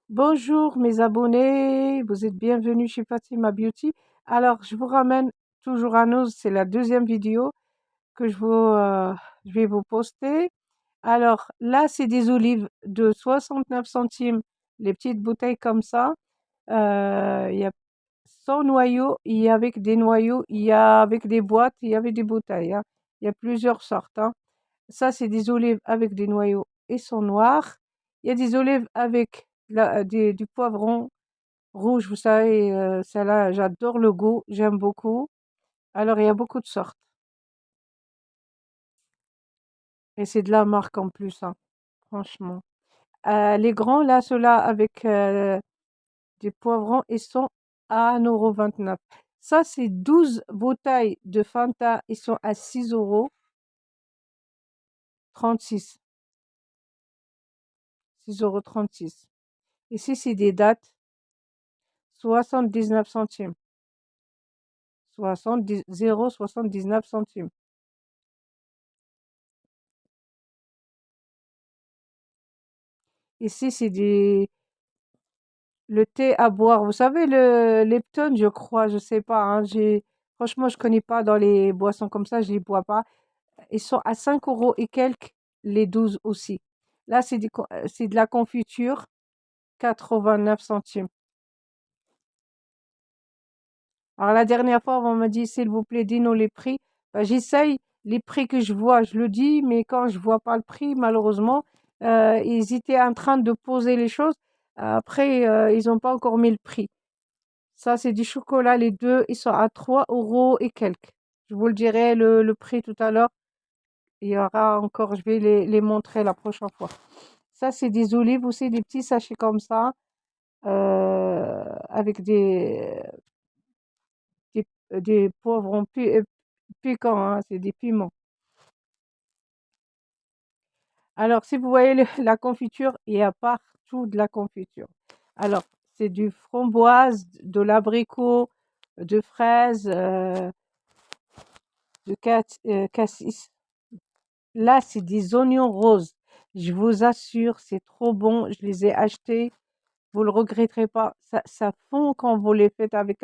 Bonjour mes abonnés, vous êtes bienvenus chez Fatima Beauty. Alors, je vous ramène toujours à nous, c'est la deuxième vidéo que je vais vous poster. Alors là, c'est des olives de 69 centimes, les petites bouteilles comme ça. Il y a sans noyaux, il y a avec des noyaux, il y a avec des boîtes, il y avait des bouteilles, hein. Il y a plusieurs sortes, hein. Ça, c'est des olives avec des noyaux et sont noires. Il y a des olives avec du poivron rouge, vous savez, celle-là, j'adore le goût, j'aime beaucoup. Alors, il y a beaucoup de sortes. Et c'est de la marque en plus, hein, franchement. Les grands, là, ceux-là avec des poivrons, ils sont à 1,29 €. Ça, c'est 12 bouteilles de Fanta, ils sont à 6,36 €. 6,36 €. Ici, c'est des dattes, 79 centimes. 0,79 centimes. Ici, c'est le thé à boire. Vous savez, le Lipton, je crois, je sais pas, hein, franchement, je connais pas dans les boissons comme ça, je les bois pas. Ils sont à 5 € et quelques, les 12 aussi. Là, c'est de la confiture, 89 centimes. Alors, la dernière fois, on m'a dit, s'il vous plaît, dis-nous les prix. Bah, j'essaye, les prix que je vois, je le dis, mais quand je vois pas le prix, malheureusement, ils étaient en train de poser les choses. Après, ils ont pas encore mis le prix. Ça, c'est du chocolat, les deux, ils sont à 3 € et quelques. Je vous le dirai le prix tout à l'heure. Il y aura encore, je vais les montrer la prochaine fois. Ça, c'est des olives aussi, des petits sachets comme ça, avec des poivrons piquants, hein, c'est des piments. Alors, si vous voyez la confiture, il y a partout de la confiture. Alors, c'est du framboise, de l'abricot, de fraise, de cassis. Là, c'est des oignons roses. Je vous assure, c'est trop bon. Je les ai achetés. Vous le regretterez pas. Ça fond quand vous les faites avec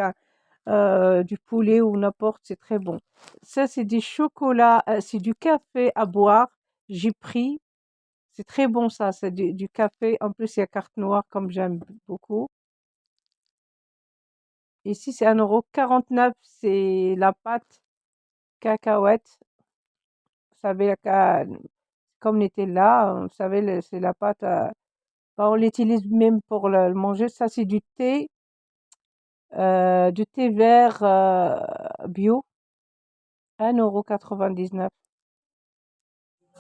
du poulet ou n'importe. C'est très bon. Ça, c'est des chocolats. C'est du café à boire. J'ai pris. C'est très bon ça. C'est du café. En plus, il y a carte noire comme j'aime beaucoup. Ici, c'est 1,49 €. C'est la pâte cacahuète. Vous savez, comme Nutella, vous savez, c'est la pâte. Bah, on l'utilise même pour le manger. Ça, c'est du thé vert bio, 1,99 €.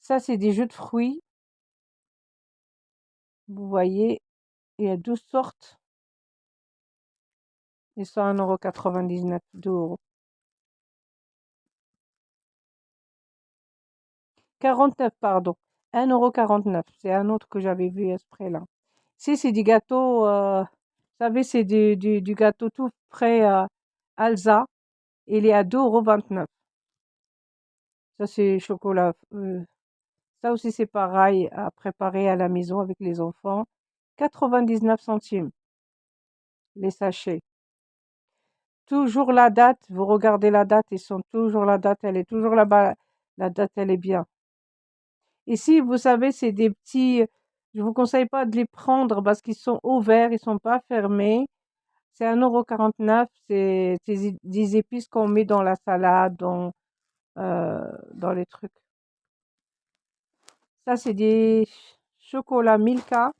Ça, c'est des jus de fruits. Vous voyez, il y a 12 sortes. Ils sont à 1,99 €, 2 €. 49, pardon. 1,49 €. C'est un autre que j'avais vu à ce prix-là. Si, c'est du gâteau, vous savez, c'est du gâteau tout frais Alsa. Il est à 2,29 €. Ça, c'est chocolat. Ça aussi, c'est pareil à préparer à la maison avec les enfants. 99 centimes, les sachets. Toujours la date, vous regardez la date, ils sont toujours la date, elle est toujours là-bas. La date, elle est bien. Ici, vous savez, c'est des petits. Je vous conseille pas de les prendre parce qu'ils sont ouverts, ils sont pas fermés. C'est 1,49 €. C'est des épices qu'on met dans la salade, dans les trucs. Ça, c'est des chocolats Milka.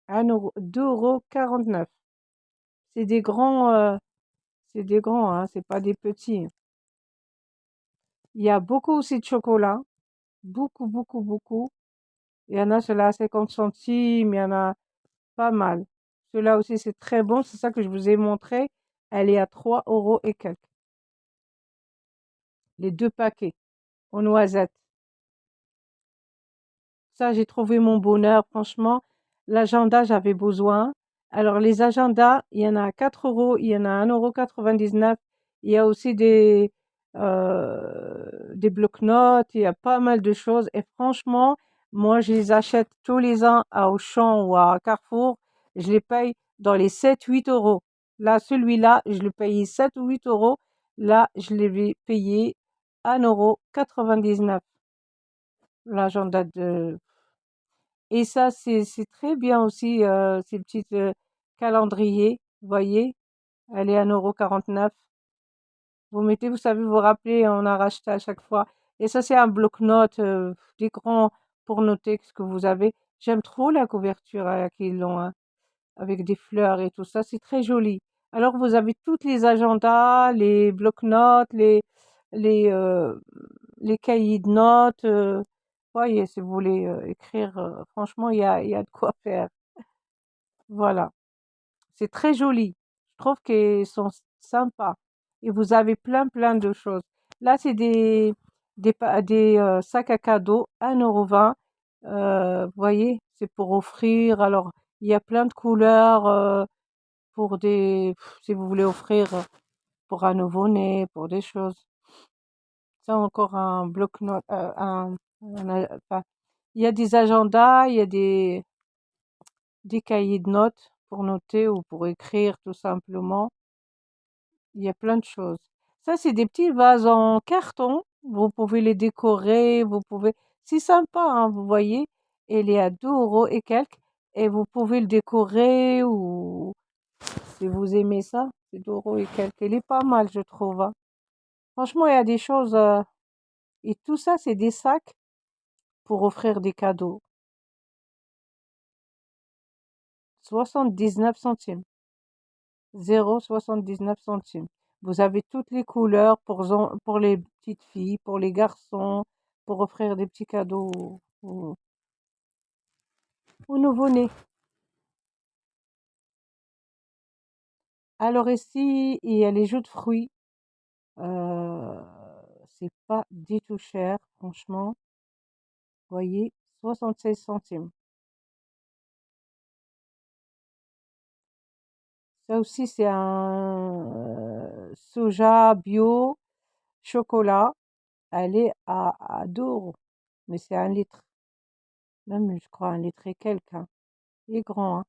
2,49 €. C'est des grands, hein, c'est pas des petits. Il y a beaucoup aussi de chocolat. Beaucoup, beaucoup, beaucoup. Il y en a ceux-là à 50 centimes, il y en a pas mal. Ceux-là aussi, c'est très bon. C'est ça que je vous ai montré. Elle est à 3 € et quelques. Les deux paquets aux noisettes. Ça, j'ai trouvé mon bonheur, franchement. L'agenda, j'avais besoin. Alors, les agendas, il y en a à 4 €, il y en a à 1,99 €, Il y a aussi des blocs-notes, il y a pas mal de choses. Et franchement, moi, je les achète tous les ans à Auchan ou à Carrefour. Je les paye dans les 7-8 euros. Là, celui-là, je le payais 7 ou 8 euros. Là, je l'ai payé 1,99 €. L'agenda de... Et ça, c'est très bien aussi, ces petites calendriers. Vous voyez, elle est 1,49 €. Vous mettez, vous savez vous rappeler, on a racheté à chaque fois. Et ça, c'est un bloc-notes, des grands pour noter ce que vous avez. J'aime trop la couverture qu'ils ont, hein, avec des fleurs et tout ça. C'est très joli. Alors, vous avez tous les agendas, les bloc-notes, les, euh, les cahiers de notes. Voyez, si vous voulez écrire, franchement, il y a de quoi faire. Voilà. C'est très joli. Je trouve qu'ils sont sympas. Et vous avez plein de choses. Là, c'est des sacs à cadeau, 1,20 €. Vous voyez, c'est pour offrir. Alors, il y a plein de couleurs pour si vous voulez offrir pour un nouveau-né, pour des choses. Ça, encore un bloc-notes, enfin, il y a des agendas, il y a des cahiers de notes pour noter ou pour écrire tout simplement. Il y a plein de choses. Ça, c'est des petits vases en carton. Vous pouvez les décorer, vous pouvez... C'est sympa, hein, vous voyez. Et il est à 2 € et quelques. Et vous pouvez le décorer ou si vous aimez ça, c'est 2 € et quelques. Il est pas mal, je trouve, hein. Franchement, il y a des choses... et tout ça, c'est des sacs pour offrir des cadeaux. 79 centimes. 0,79 centimes. Vous avez toutes les couleurs pour les petites filles, pour les garçons, pour offrir des petits cadeaux aux nouveau-nés. Alors ici, il y a les jus de fruits. Euh, c'est pas du tout cher, franchement. Vous voyez, 76 centimes. Ça aussi, c'est un soja bio chocolat. Elle est à 2 euros. Mais c'est 1 litre. Même, je crois, 1 litre et quelques, hein. Il est grand, hein.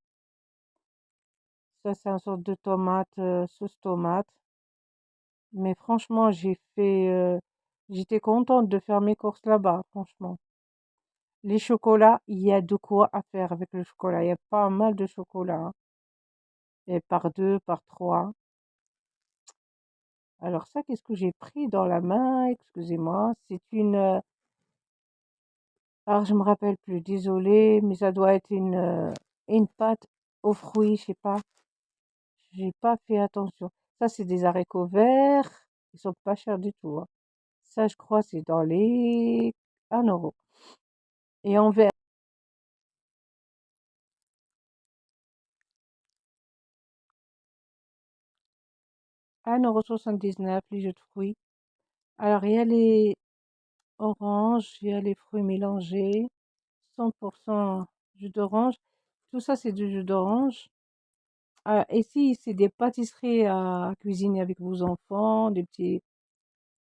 Ça, c'est une sorte de tomate, sauce tomate. Mais franchement, j'étais contente de faire mes courses là-bas, franchement. Les chocolats, il y a de quoi à faire avec le chocolat. Il y a pas mal de chocolat, hein. Et par deux, par trois. Alors ça, qu'est-ce que j'ai pris dans la main? Excusez-moi. C'est alors je me rappelle plus, désolée, mais ça doit être une pâte aux fruits, je sais pas. J'ai pas fait attention. Ça, c'est des haricots verts. Ils sont pas chers du tout, hein. Ça, je crois, c'est dans les 1 €. Et en vert, 1,79 € les jus de fruits. Alors, il y a les oranges, il y a les fruits mélangés, 100% jus d'orange. Tout ça, c'est du jus d'orange. Ah, ici, c'est des pâtisseries à cuisiner avec vos enfants, des petits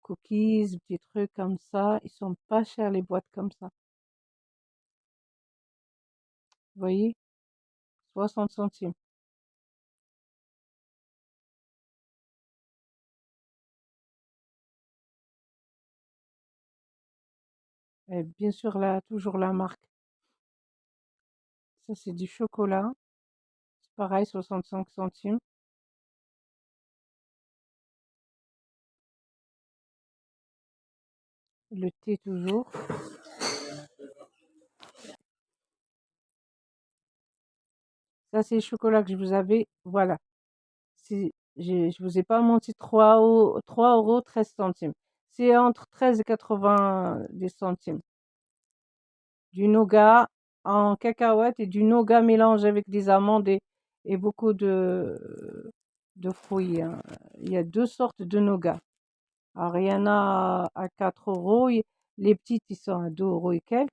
cookies, des petits trucs comme ça. Ils sont pas chers, les boîtes comme ça. Vous voyez? 60 centimes. Et bien sûr, là, toujours la marque. Ça, c'est du chocolat. C'est pareil, 65 centimes. Le thé, toujours. Ça, c'est le chocolat que je vous avais. Voilà. Je vous ai pas menti, 3 € 13 centimes. C'est entre 13 et 80 des centimes. Du nougat en cacahuète et du nougat mélangé avec des amandes et beaucoup de fruits, hein. Il y a deux sortes de nougat. Alors, il y en a à 4 euros. Les petites, ils sont à 2 € et quelques.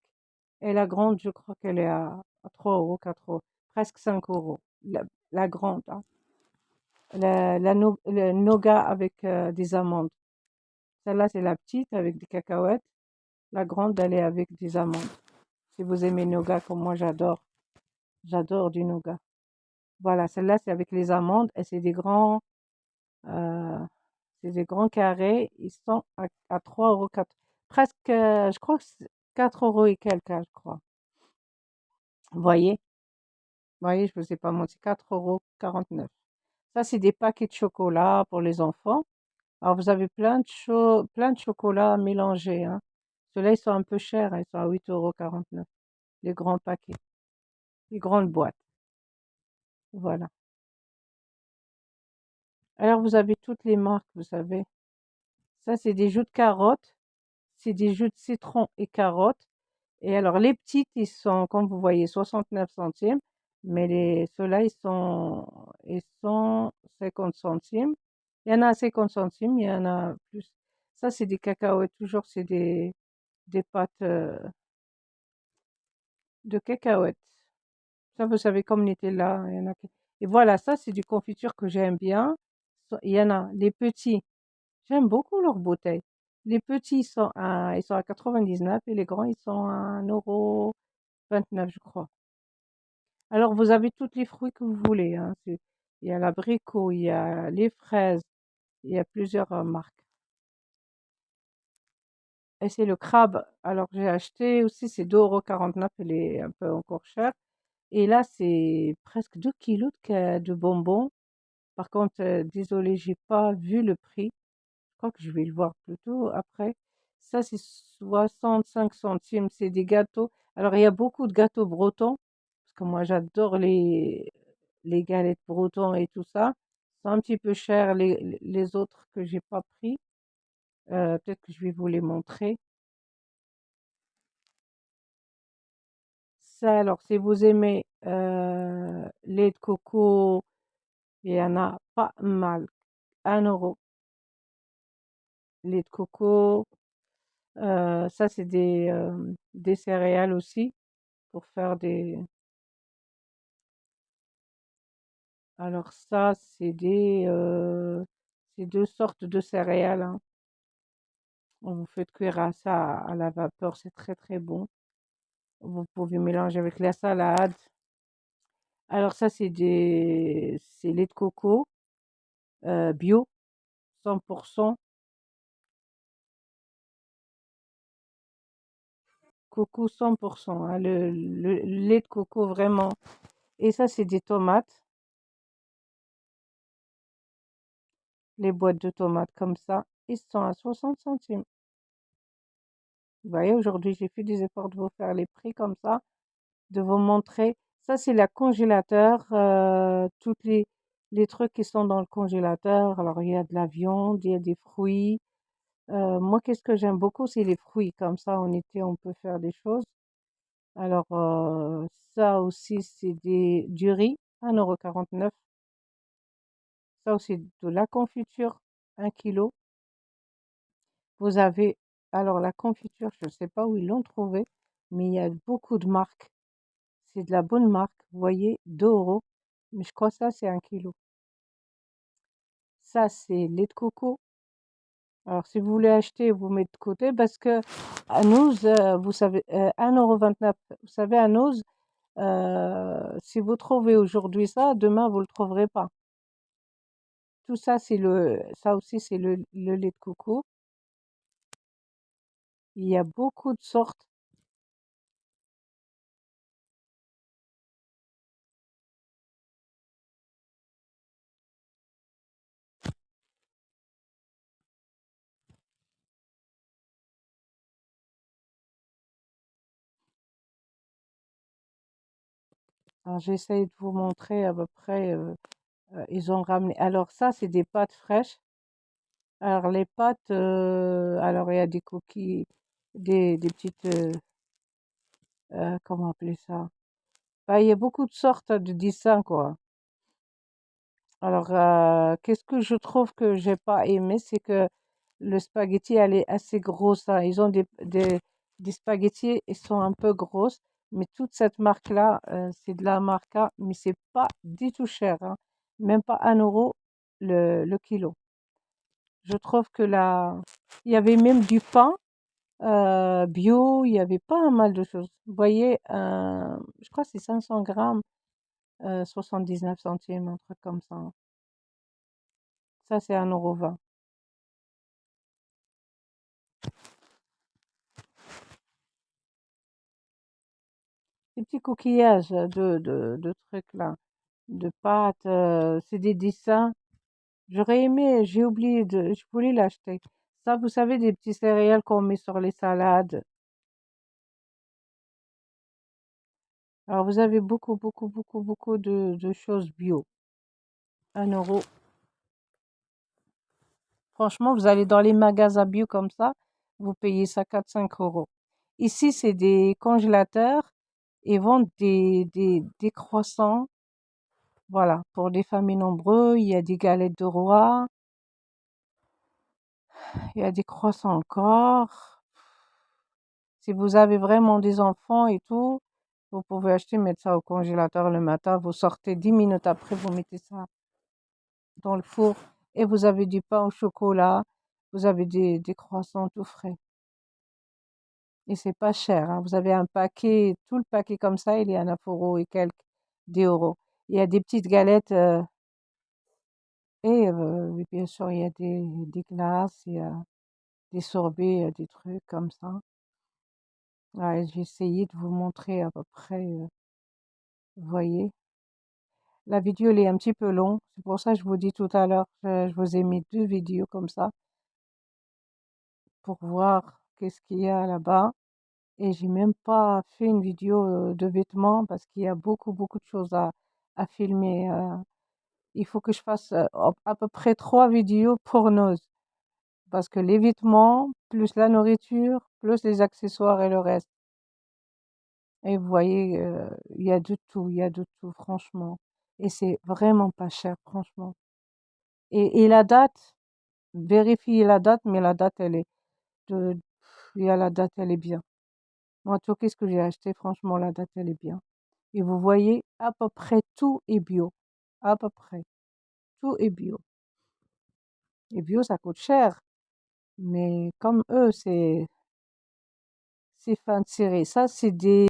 Et la grande, je crois qu'elle est à 3 €, 4 €, presque 5 euros. La grande, hein. le nougat avec des amandes. Celle-là, c'est la petite avec des cacahuètes. La grande, elle est avec des amandes. Si vous aimez le nougat comme moi, j'adore du nougat. Voilà, celle-là, c'est avec les amandes et euh, c'est des grands carrés. Ils sont à 3 € presque, je crois que c'est 4 € et quelques, hein, je crois. Vous voyez, je vous ai pas menti, 4,49 €. Ça, c'est des paquets de chocolat pour les enfants. Alors, vous avez plein de chocolats mélangés, hein. Ceux-là, ils sont un peu chers, hein, ils sont à 8,49 €, les grands paquets, les grandes boîtes. Voilà. Alors, vous avez toutes les marques, vous savez. Ça, c'est des jus de carottes, c'est des jus de citron et carottes. Et alors, les petites, ils sont, comme vous voyez, 69 centimes, mais ceux-là, ils sont 50 centimes. Il y en a à 50 centimes, il y en a plus. Ça, c'est des cacahuètes, toujours, c'est des pâtes de cacahuètes. Ça, vous savez, comme Nutella, il y en a et voilà, ça, c'est du confiture que j'aime bien. Il y en a, les petits, j'aime beaucoup leurs bouteilles. Les petits, ils sont à 99 et les grands, ils sont à 1,29 €, je crois. Alors, vous avez tous les fruits que vous voulez, hein. Il y a l'abricot, il y a les fraises, il y a plusieurs marques. Et c'est le crabe. Alors, j'ai acheté aussi, c'est 2,49 €, il est un peu encore cher. Et là, c'est presque 2 kilos de bonbons. Par contre, désolé, j'ai pas vu le prix. Je crois que je vais le voir plutôt après. Ça, c'est 65 centimes. C'est des gâteaux. Alors, il y a beaucoup de gâteaux bretons, parce que moi, j'adore les galettes bretons et tout ça. C'est un petit peu cher les autres que j'ai pas pris. Peut-être que je vais vous les montrer. Ça, alors, si vous aimez lait de coco, il y en a pas mal. 1 €. Lait de coco. Ça, c'est des céréales aussi pour faire des. Alors ça, c'est deux sortes de céréales, hein. Vous faites cuire ça à la vapeur, c'est très très bon. Vous pouvez mélanger avec la salade. Alors ça, c'est lait de coco bio, 100%. Coco 100%, hein, le lait de coco vraiment. Et ça, c'est des tomates, les boîtes de tomates comme ça. Ils sont à 60 centimes. Vous voyez, aujourd'hui, j'ai fait des efforts de vous faire les prix comme ça, de vous montrer. Ça, c'est la congélateur, toutes les trucs qui sont dans le congélateur. Alors, il y a de la viande, il y a des fruits. Moi, qu'est-ce que j'aime beaucoup, c'est les fruits. Comme ça, en été, on peut faire des choses. Alors, ça aussi, c'est du riz, 1,49 €. Ça aussi, de la confiture, 1 kilo. Vous avez, alors la confiture, je ne sais pas où ils l'ont trouvé, mais il y a beaucoup de marques. C'est de la bonne marque, vous voyez, 2 €. Mais je crois que ça, c'est 1 kilo. Ça, c'est lait de coco. Alors, si vous voulez acheter, vous mettez de côté parce que à Noz, vous savez, 1,29 €. Vous savez, à Noz, si vous trouvez aujourd'hui ça, demain, vous ne le trouverez pas. Tout ça, ça aussi, c'est le lait de coco. Il y a beaucoup de sortes. Alors, j'essaye de vous montrer à peu près. Ils ont ramené. Alors, ça, c'est des pâtes fraîches. Alors, les pâtes, alors, il y a des coquilles, des petites, comment appeler ça? Bah, il y a beaucoup de sortes de dessins, quoi. Alors, qu'est-ce que je trouve que j'ai pas aimé, c'est que le spaghetti, elle est assez grosse, hein. Ils ont des spaghettis, ils sont un peu grosses, mais toute cette marque-là, c'est de la marca, mais c'est pas du tout cher, hein. Même pas 1 €. le kilo. Je trouve que là, il y avait même du pain bio, il y avait pas mal de choses. Vous voyez, je crois que c'est 500 grammes, 79 centimes, un truc comme ça. Ça, c'est 1,20 €. Des petits coquillages de trucs là, de pâtes, c'est des dessins. J'aurais aimé, j'ai oublié je voulais l'acheter. Ça, vous savez, des petits céréales qu'on met sur les salades. Alors, vous avez beaucoup, beaucoup, beaucoup, beaucoup de choses bio. 1 €. Franchement, vous allez dans les magasins bio comme ça, vous payez ça 4-5 €. Ici, c'est des congélateurs et vendent des croissants. Voilà, pour des familles nombreuses, il y a des galettes de roi, il y a des croissants encore. Si vous avez vraiment des enfants et tout, vous pouvez acheter, mettre ça au congélateur le matin, vous sortez 10 minutes après, vous mettez ça dans le four et vous avez du pain au chocolat, vous avez des croissants tout frais. Et c'est pas cher, hein. Vous avez un paquet, tout le paquet comme ça, il est à 9 € et quelques, 10 euros. Il y a des petites galettes et oui, bien sûr, il y a des glaces, il y a des sorbets, des trucs comme ça. Ouais, j'ai essayé de vous montrer à peu près, vous voyez. La vidéo, elle est un petit peu longue, c'est pour ça que je vous dis tout à l'heure, je vous ai mis 2 vidéos comme ça pour voir qu'est-ce qu'il y a là-bas. Et j'ai même pas fait une vidéo de vêtements parce qu'il y a beaucoup, beaucoup de choses à filmer. Il faut que je fasse à peu près 3 vidéos porneuses parce que les vêtements, plus la nourriture, plus les accessoires et le reste. Et vous voyez, il y a de tout, il y a de tout, franchement. Et c'est vraiment pas cher, franchement. Et la date, vérifiez la date, mais la date, elle est de, il y a la date, elle est bien. Moi, tout qu'est-ce que j'ai acheté, franchement, la date, elle est bien. Et vous voyez, à peu près tout est bio. À peu près. Tout est bio. Et bio, ça coûte cher. Mais comme eux, c'est fin de série. Ça, c'est des